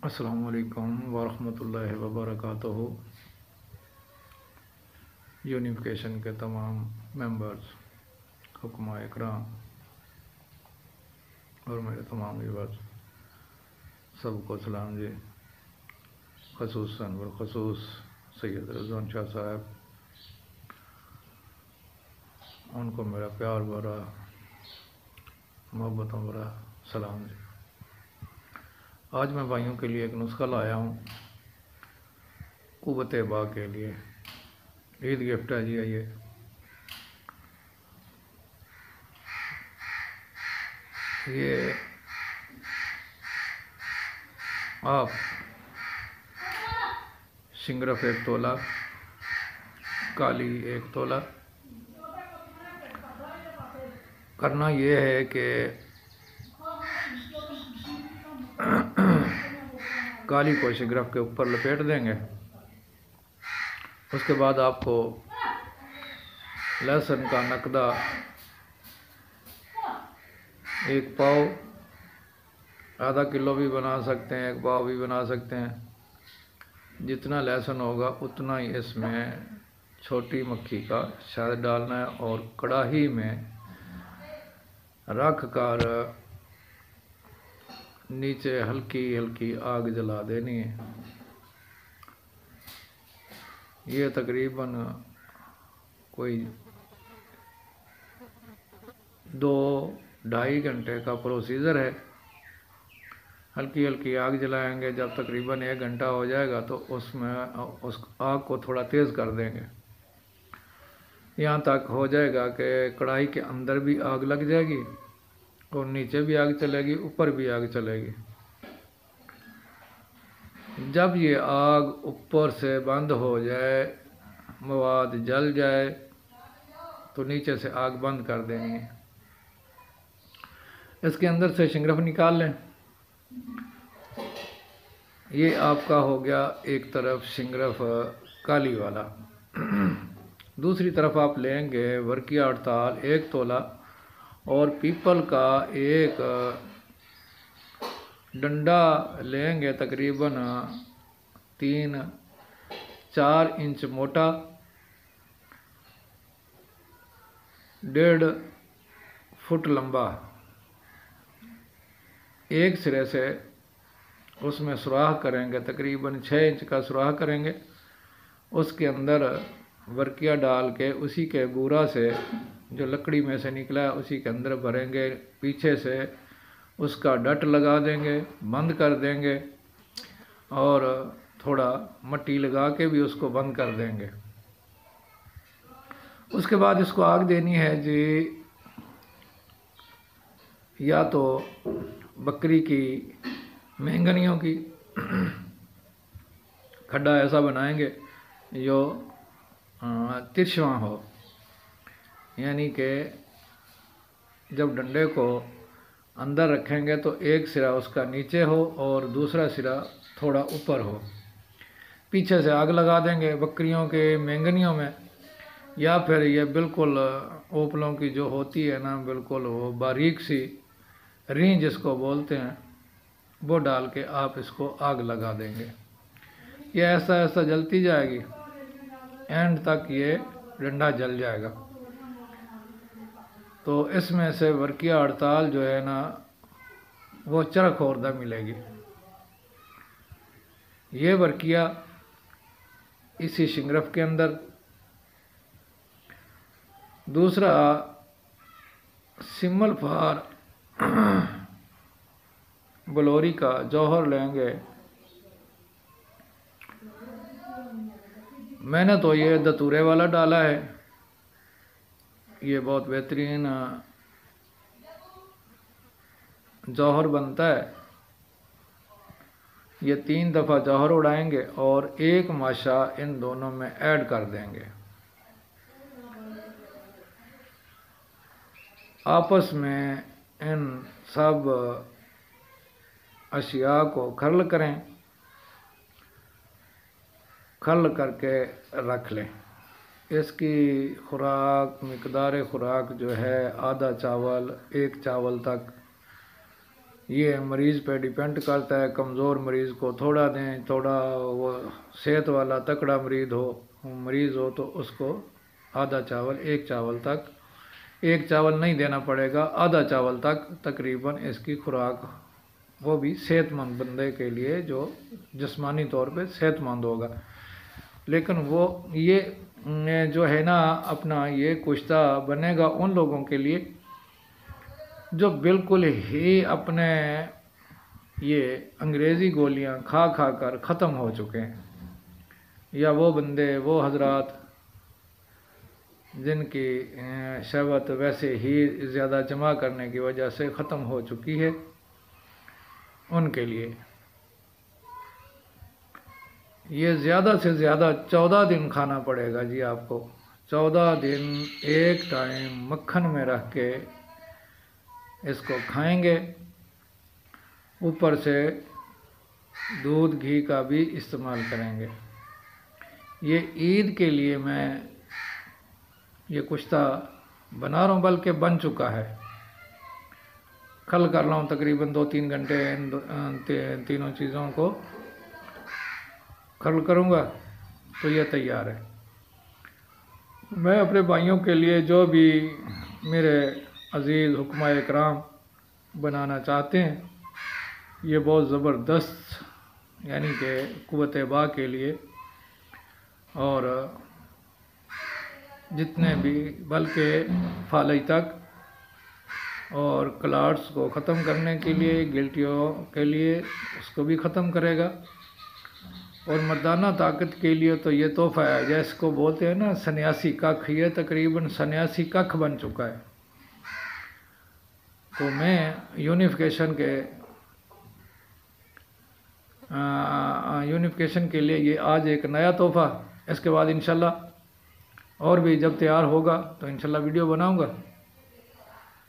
अस्सलामु अलैकुम वरहमतुल्लाहि वबरकातुहू। यूनिफिकेशन के तमाम मेंबर्स, हुक्मा इकराम और मेरे तमाम व्यूअर्स, सबको सलाम जी। खसूसन बलखसूस सैयद रिजवान शाह साहब, उनको मेरा प्यार भरा मोहब्बतों भरा सलाम जी। आज मैं भाइयों के लिए एक नुस्खा लाया हूँ कुव्वत बा के लिए। ईद गिफ्ट है जी। ये आप शिंगरफ 1 तोला, काली 1 तोला। करना ये है कि काली को शिंगरफ के ऊपर लपेट देंगे। उसके बाद आपको लहसुन का नकदा 1 पाव, आधा किलो भी बना सकते हैं, 1 पाव भी बना सकते हैं। जितना लहसुन होगा उतना ही इसमें छोटी मक्खी का शहद डालना है और कढ़ाई में रख कर नीचे हल्की हल्की आग जला देनी है। ये तकरीबन कोई 2-2.5 घंटे का प्रोसीजर है। हल्की हल्की आग जलाएंगे। जब तकरीबन 1 घंटा हो जाएगा तो उसमें उस आग को थोड़ा तेज़ कर देंगे। यहाँ तक हो जाएगा कि कढ़ाई के अंदर भी आग लग जाएगी और नीचे भी आग चलेगी, ऊपर भी आग चलेगी। जब ये आग ऊपर से बंद हो जाए, मवाद जल जाए, तो नीचे से आग बंद कर देनी है। इसके अंदर से शिंगरफ निकाल लें। ये आपका हो गया एक तरफ शिंगरफ काली वाला। दूसरी तरफ आप लेंगे वर्किया हड़ताल 1 तोला और पीपल का एक डंडा लेंगे, तकरीबन 3-4 इंच मोटा, 1.5 फुट लंबा। एक सिरे से उसमें सुराख करेंगे, तकरीबन 6 इंच का सुराख करेंगे। उसके अंदर वर्किया डाल के उसी के बूरा से जो लकड़ी में से निकला है उसी के अंदर भरेंगे। पीछे से उसका डट लगा देंगे, बंद कर देंगे और थोड़ा मट्टी लगा के भी उसको बंद कर देंगे। उसके बाद इसको आग देनी है जी, या तो बकरी की मेंगनियों की खड्डा ऐसा बनाएंगे जो तिरछा हो, यानी कि जब डंडे को अंदर रखेंगे तो एक सिरा उसका नीचे हो और दूसरा सिरा थोड़ा ऊपर हो। पीछे से आग लगा देंगे बकरियों के मेंगनियों में, या फिर ये बिल्कुल ओपलों की जो होती है ना, बिल्कुल वो बारीक सी रीं जिसको बोलते हैं, वो डाल के आप इसको आग लगा देंगे। ये ऐसा ऐसा जलती जाएगी, एंड तक ये डंडा जल जाएगा। तो इसमें से वर्किया हड़ताल जो है ना, वो चरख औरदा मिलेगी। ये वर्किया इसी शिंगरफ के अंदर। दूसरा सिमल फार बलोरी का जौहर लेंगे। मैंने तो ये दतूरे वाला डाला है। ये बहुत बेहतरीन जौहर बनता है। ये 3 दफ़ा जौहर उड़ाएंगे और 1 माशा इन दोनों में ऐड कर देंगे। आपस में इन सब अशिया को खर्ल करें, खर्ल करके रख लें। इसकी खुराक, मिकदार खुराक जो है आधा चावल 1 चावल तक ये मरीज़ पे डिपेंड करता है। कमज़ोर मरीज़ को थोड़ा दें, थोड़ा वो सेहत वाला तकड़ा मरीज़ हो तो उसको आधा चावल, एक चावल नहीं देना पड़ेगा, आधा चावल तक तकरीबन इसकी खुराक, वो भी सेहतमंद बंदे के लिए जो जिस्मानी तौर पे सेहतमंद होगा। लेकिन वो ये जो है ना अपना ये कुश्ता बनेगा उन लोगों के लिए जो बिल्कुल ही अपने ये अंग्रेज़ी गोलियां खा खा कर ख़त्म हो चुके हैं, या वो बंदे, वो हजरात जिनकी शहवत वैसे ही ज़्यादा जमा करने की वजह से ख़त्म हो चुकी है, उनके लिए ये ज़्यादा से ज़्यादा 14 दिन खाना पड़ेगा जी आपको। 14 दिन एक टाइम मक्खन में रख के इसको खाएंगे, ऊपर से दूध घी का भी इस्तेमाल करेंगे। ये ईद के लिए मैं ये कुश्ता बना रहा हूँ, बल्कि बन चुका है। कल कर रहा हूँ तकरीबन 2-3 घंटे इन तीनों चीज़ों को कल करूँगा तो ये तैयार है। मैं अपने भाइयों के लिए, जो भी मेरे अज़ीज़ हुक्मा इकराम बनाना चाहते हैं, ये बहुत ज़बरदस्त यानी कि क़ुव्वत बा के लिए, और जितने भी बल्कि फालज तक और क्लाट्स को ख़त्म करने के लिए, गिल्टियों के लिए उसको भी ख़त्म करेगा, और मर्दाना ताकत के लिए तो ये तोहफ़ा है। जैसे को बोलते हैं ना सन्यासी कख, ये तकरीबन सन्यासी कख बन चुका है। तो मैं यूनिफिकेशन के लिए ये आज एक नया तोहफ़ा, इसके बाद इंशाल्लाह और भी जब तैयार होगा तो इंशाल्लाह वीडियो बनाऊंगा।